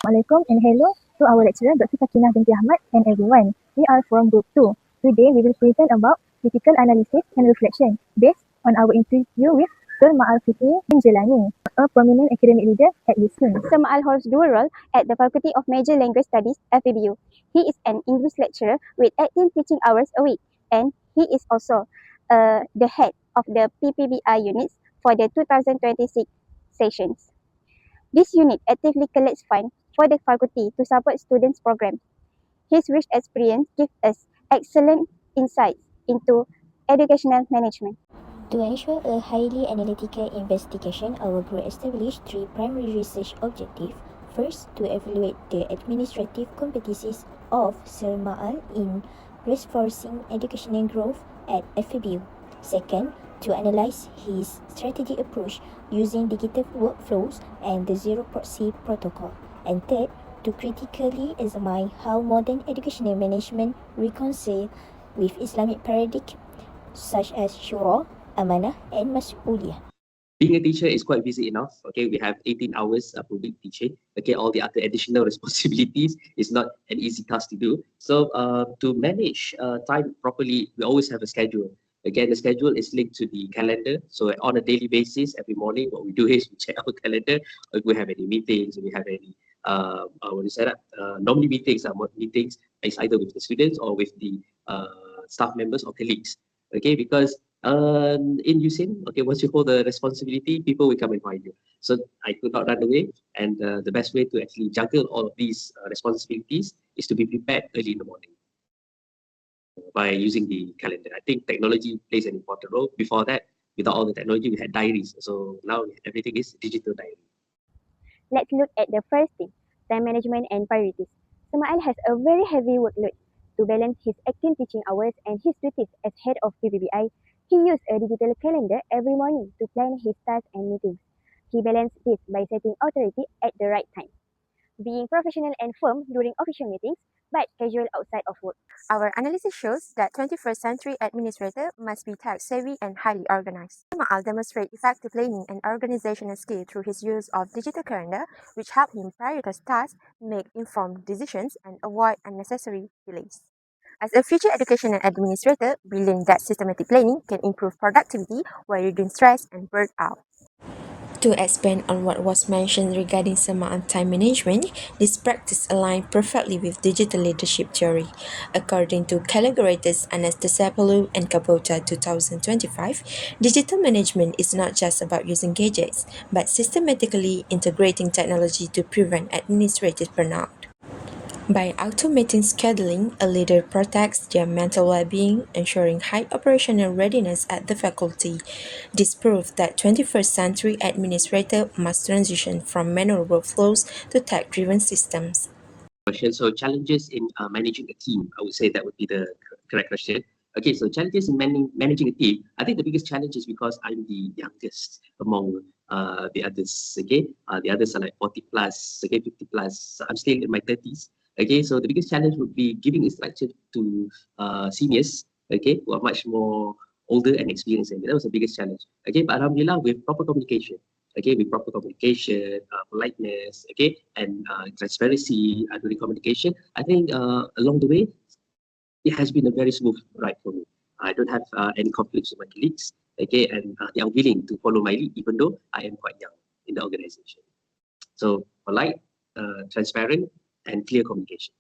Assalamualaikum and hello to our lecturer Dr. Sakinah binti Ahmad and everyone. We are from Group 2. Today we will present about critical analysis and reflection based on our interview with Sir Maal Fikri and Jelani, a prominent academic leader at USUN. Sir Maal holds dual role at the Faculty of Major Language Studies, FABU. He is an English lecturer with 18 teaching hours a week, and he is also the head of the PPBI units for the 2026 sessions. This unit actively collects funds for the faculty to support students' programs. His rich experience gives us excellent insights into educational management. To ensure a highly analytical investigation, our group established three primary research objectives. First, to evaluate the administrative competencies of Sir Maal in reinforcing educational growth at FABU. Second, to analyze his strategic approach using digital workflows and the zero proxy protocol. And third, to critically examine how modern educational management reconcile with Islamic paradigm such as shura, amanah, and mas'uliyah. Being a teacher is quite busy enough. Okay, we have 18 hours per week teaching. Okay, all the other additional responsibilities is not an easy task to do. So to manage time properly, we always have a schedule. Again, the schedule is linked to the calendar. So on a daily basis, every morning, what we do is we check our calendar. If we have any meetings, if we have any normally meetings is either with the students or with the staff members or colleagues. Okay, because in USIN, okay, once you hold the responsibility, people will come and find you. So I could not run away, and the best way to actually juggle all of these responsibilities is to be prepared early in the morning by using the calendar. I think technology plays an important role. Before that, without all the technology, we had diaries. So now everything is digital diary. Let's look at the first thing, time management and priorities. Sir Maal has a very heavy workload. To balance his active teaching hours and his duties as head of PPBI, he used a digital calendar every morning to plan his tasks and meetings. He balanced this by setting authority at the right time, being professional and firm during official meetings, but casual outside of work. Our analysis shows that 21st century administrator must be tech-savvy and highly organized. Maal demonstrates effective planning and organizational skill through his use of digital calendar, which help him prioritize tasks, make informed decisions, and avoid unnecessary delays. As a future educational administrator, we learned that systematic planning can improve productivity while reducing stress and burnout. To expand on what was mentioned regarding Sir Maal time management, this practice aligns perfectly with digital leadership theory. According to collaborators Anastasopoulos and Kabota 2025, digital management is not just about using gadgets, but systematically integrating technology to prevent administrative burnout. By automating scheduling, a leader protects their mental well-being, ensuring high operational readiness at the faculty. This proves that 21st century administrators must transition from manual workflows to tech-driven systems. So challenges in managing a team, I would say that would be the correct question. Okay, so challenges in managing a team, I think the biggest challenge is because I'm the youngest among the others. Okay, the others are like 40 plus, okay, 50 plus. I'm still in my 30s. Okay, so the biggest challenge would be giving instruction to seniors, okay, who are much more older and experienced. And that was the biggest challenge. Okay, but alhamdulillah, with proper communication, okay, with proper communication, politeness, okay, and transparency during communication, I think along the way, it has been a very smooth ride for me. I don't have any conflicts with my colleagues, okay, and they are willing to follow my lead, even though I am quite young in the organization. So polite, transparent, and clear communication.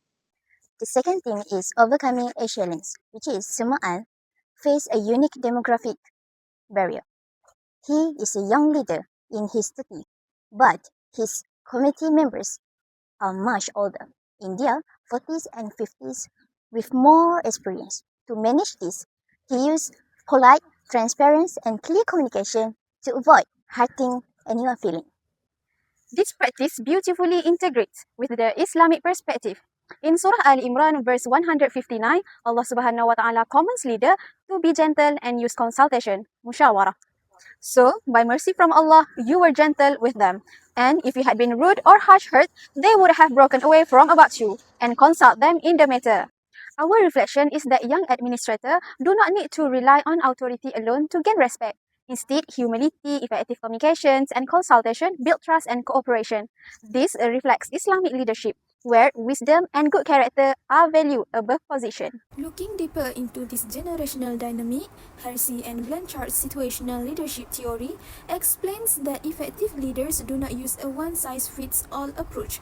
The second thing is overcoming a challenge, which is Sir Maal face a unique demographic barrier. He is a young leader in his 30s, but his committee members are much older, in their 40s and 50s, with more experience. To manage this, he used polite, transparent, and clear communication to avoid hurting anyone's feeling. This practice beautifully integrates with the Islamic perspective. In Surah Al-Imran verse 159, Allah Subhanahu wa Ta'ala commands leader to be gentle and use consultation, musyawarah. So, by mercy from Allah, you were gentle with them. And if you had been rude or harsh hurt, they would have broken away from about you and consult them in the matter. Our reflection is that young administrators do not need to rely on authority alone to gain respect. Instead, humility, effective communications, and consultation build trust and cooperation. This reflects Islamic leadership, where wisdom and good character are valued above position. Looking deeper into this generational dynamic, Hersey and Blanchard's situational leadership theory explains that effective leaders do not use a one-size-fits-all approach.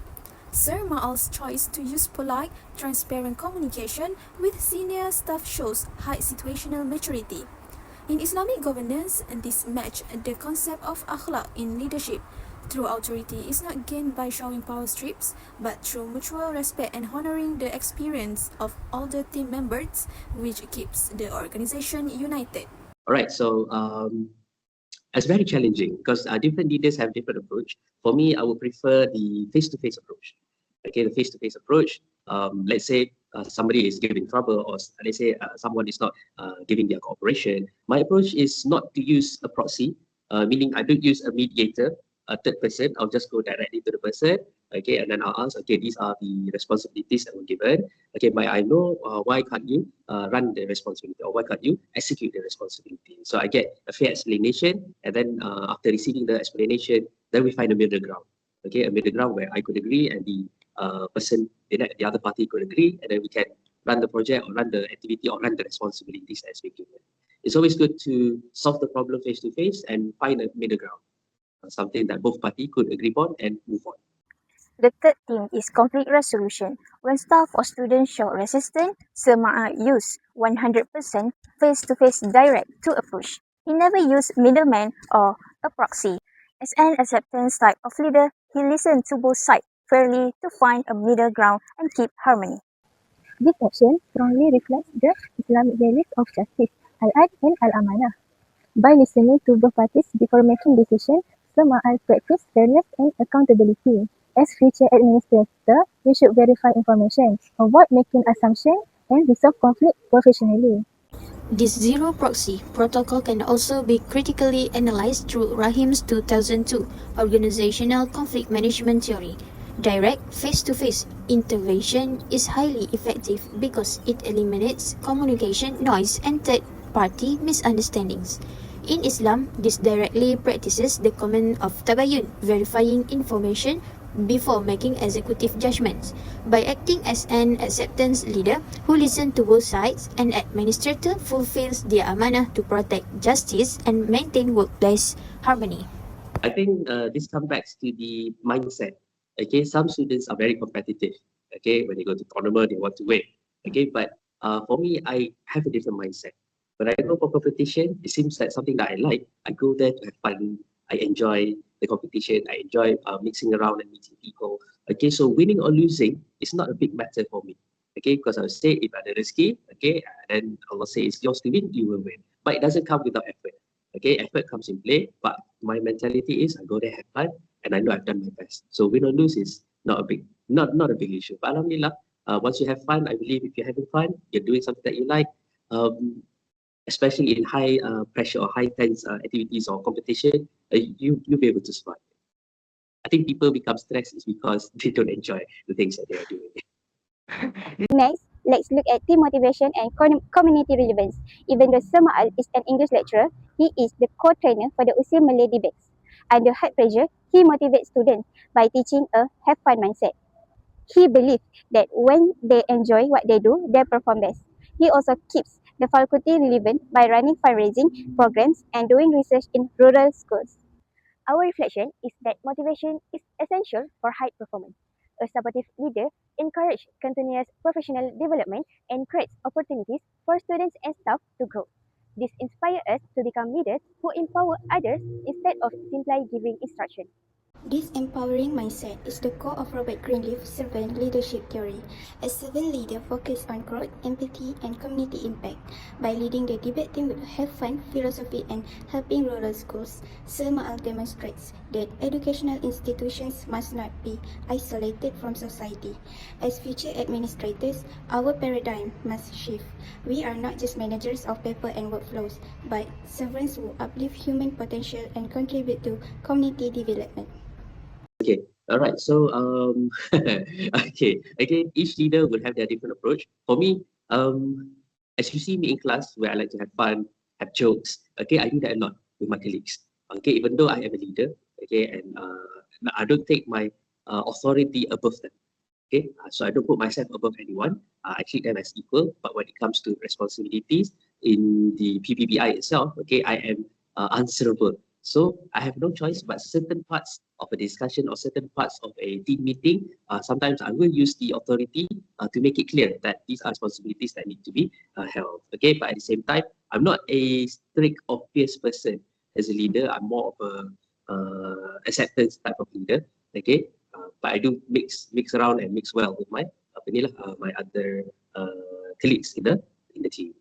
Sir Maal's choice to use polite, transparent communication with senior staff shows high situational maturity. In Islamic governance, this matches the concept of akhlaq in leadership. True authority is not gained by showing power trips, but through mutual respect and honoring the experience of all the team members, which keeps the organization united. All right, so it's very challenging because different leaders have different approach. For me, I would prefer the face-to-face approach. Okay, the face-to-face approach. Let's say somebody is giving trouble, or let's say someone is not giving their cooperation. My approach is not to use a proxy, meaning I don't use a mediator, a third person. I'll just go directly to the person. Okay, and then I'll ask, okay, these are the responsibilities that were given. Okay, but I know why can't you run the responsibility, or why can't you execute the responsibility? So I get a fair explanation, and then after receiving the explanation, then we find a middle ground. Okay, a middle ground where I could agree and the the other party could agree, and then we can run the project or run the activity or run the responsibilities as we given. It's always good to solve the problem face to face and find a middle ground, something that both parties could agree upon and move on. The third theme is conflict resolution. When staff or students show resistance, Sema used 100% face-to-face direct to approach. He never used middleman or a proxy. As an acceptance type of leader, he listened to both sides fairly to find a middle ground and keep harmony. This action strongly reflects the Islamic values of justice, al-adl and al-amanah. By listening to both parties before making decisions, Sema practice fairness and accountability. As future administrator, we should verify information, avoid making assumptions, and resolve conflict professionally. This zero proxy protocol can also be critically analyzed through Rahim's 2002 Organizational Conflict Management Theory. Direct face-to-face intervention is highly effective because it eliminates communication noise and third-party misunderstandings. In Islam, this directly practices the command of tabayun, verifying information before making executive judgments. By acting as an acceptance leader who listens to both sides, an administrator fulfills their amanah to protect justice and maintain workplace harmony. I think this comes back to the mindset. Okay, some students are very competitive. Okay, when they go to tournament, they want to win. Okay, but for me, I have a different mindset. When I go for competition, it seems like something that I like. I go there to have fun. I enjoy the competition. I enjoy mixing around and meeting people. Okay, so winning or losing is not a big matter for me. Okay, because I would say if ada rezeki, okay, then Allah say it's yours to win, you will win. But it doesn't come without effort. Okay, effort comes in play, but my mentality is I go there, have fun, and I know I've done my best. So win or lose is not a big issue. But alhamdulillah, once you have fun, I believe if you're having fun, you're doing something that you like, especially in high pressure or high tense activities or competition, you'll be able to survive. I think people become stressed is because they don't enjoy the things that they are doing. Next, let's look at team motivation and community relevance. Even though Sema is an English lecturer, he is the co-trainer for the USI Malay debates. Under high pressure, he motivates students by teaching a have fun mindset. He believes that when they enjoy what they do, they perform best. He also keeps the faculty relevant by running fundraising programs and doing research in rural schools. Our reflection is that motivation is essential for high performance. A supportive leader encourages continuous professional development and creates opportunities for students and staff to grow. This inspires us to become leaders who empower others instead of simply giving instruction. This empowering mindset is the core of Robert Greenleaf's servant leadership theory. A servant leader focuses on growth, empathy, and community impact. By leading the debate team with have fun, philosophy, and helping rural schools, Sir Maal demonstrates that educational institutions must not be isolated from society. As future administrators, our paradigm must shift. We are not just managers of paper and workflows, but servants who uplift human potential and contribute to community development. Okay, all right. So okay, again, each leader will have their different approach. For me, as you see me in class, where I like to have fun, have jokes. Okay, I do that a lot. with my colleagues. Okay, even though I am a leader, okay, and I don't take my authority above them. Okay, so I don't put myself above anyone. I treat them as equal. But when it comes to responsibilities in the PPBI itself, okay, I am answerable. So I have no choice but certain parts of a discussion or certain parts of a team meeting. Sometimes I will use the authority to make it clear that these are responsibilities that need to be held. Okay, but at the same time, I'm not a strict or fierce person as a leader. I'm more of a acceptance type of leader. Okay, but I do mix around and mix well with my my other colleagues in the team.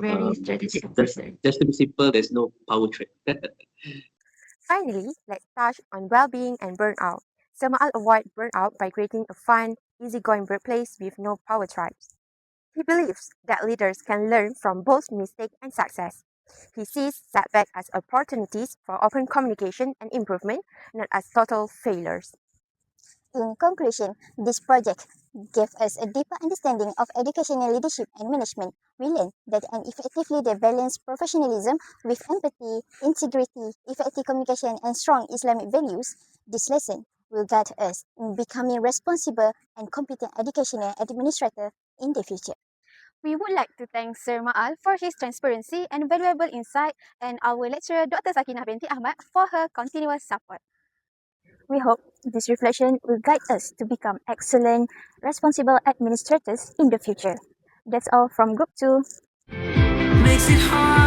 Very strategic. Just to be simple, there's no power trip. Finally, let's touch on well-being and burnout. Maal avoid burnout by creating a fun, easygoing workplace with no power tribes. He believes that leaders can learn from both mistake and success. He sees setbacks as opportunities for open communication and improvement, not as total failures. In conclusion, this project gave us a deeper understanding of educational leadership and management. We learned that an effective leader balances professionalism with empathy, integrity, effective communication, and strong Islamic values. This lesson will guide us in becoming responsible and competent educational administrator in the future. We would like to thank Sir Maal for his transparency and valuable insight, and our lecturer Dr. Sakinah binti Ahmad for her continuous support. We hope this reflection will guide us to become excellent, responsible administrators in the future. That's all from Group 2. Makes it hard.